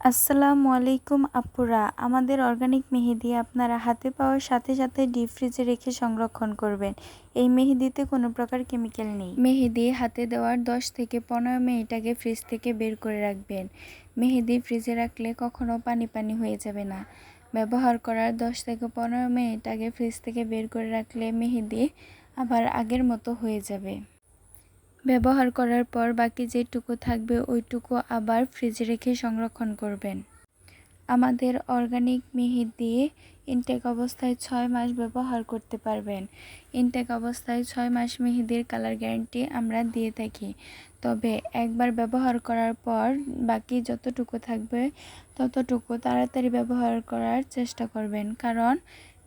আসসালামু আলাইকুম আপুরা, আমাদের অর্গানিক মেহেদি আপনারা হাতে পাওয়ার সাথে সাথে ডিপ ফ্রিজে রেখে সংরক্ষণ করবেন। এই মেহেদিতে কোনো প্রকার কেমিক্যাল নেই। মেহেদি হাতে দেওয়ার 10 থেকে 15 মিনিট আগে ফ্রিজ থেকে বের করে রাখবেন। মেহেদি ফ্রিজে রাখলে কখনো পানি পানি হয়ে যাবে না। ব্যবহার করার 10 থেকে 15 মিনিট আগে ফ্রিজ থেকে বের করে রাখলে মেহেদি আবার আগের মতো হয়ে যাবে। ব্যবহার করার পর বাকি যেটুকু থাকবে ওইটুকু আবার ফ্রিজে রেখে সংরক্ষণ করবেন। আমাদের অর্গানিক মেহেদি ইনটেক অবস্থায় 6 মাস ব্যবহার করতে পারবেন। ইনটেক অবস্থায় 6 মাস মেহেদির কালার গ্যারান্টি আমরা দিয়ে থাকি। তবে একবার ব্যবহার করার পর বাকি যতটুকু থাকবে ততটুকু তাড়াতাড়ি ব্যবহার করার চেষ্টা করবেন, কারণ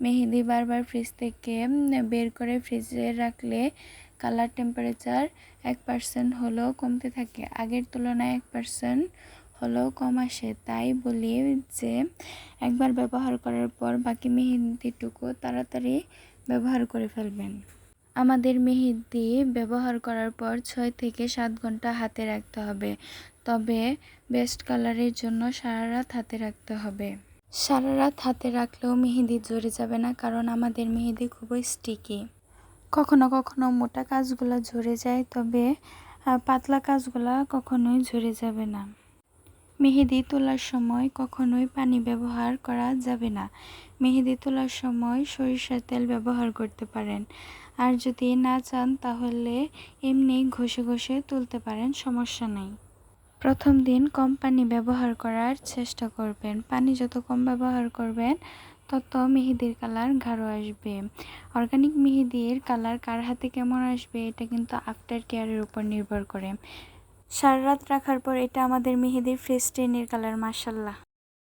মেহেদি বারবার ফ্রিজ থেকে বের করে ফ্রিজে রাখলে কালার টেম্পারেচার 1% হলেও কমতে থাকে, আগের তুলনায় 1% হলেও কম আসে। তাই বলি যে একবার ব্যবহার করার পর বাকি মেহেদিটুকু তাড়াতাড়ি ব্যবহার করে ফেলবেন। আমাদের মেহেদি ব্যবহার করার পর 6 থেকে 7 ঘন্টা হাতে রাখতে হবে। তবে বেস্ট কালারের জন্য সারা রাত হাতে রাখতে হবে। সারা রাত হাতে রাখলেও মেহেদি ঝরে যাবে না, কারণ আমাদের মেহেদি খুবই স্টিকি। কখনো কখনো মোটা কাজগুলো ঝরে যায়, তবে পাতলা কাজগুলো কখনোই ঝরে যাবে না। মেহেদি তোলার সময় কখনোই পানি ব্যবহার করা যাবে না। মেহেদি তোলার সময় সরিষার তেল ব্যবহার করতে পারেন, আর যদি না চান তাহলে এমনি ঘষে ঘষে তুলতে পারেন, সমস্যা নেই। প্রথম দিন কম পানি ব্যবহার করার চেষ্টা করবেন। পানি যত কম ব্যবহার করবেন তত মেহেদির কালার গাঢ় আসবে। অর্গানিক মেহেদির কালার কার হাতে কেমন আসবে এটা কিন্তু আফটার কেয়ারের উপর নির্ভর করে। সারা রাত রাখার পর এটা আমাদের মেহেদির ফ্রেশ টেনের কালার, মাশাআল্লাহ।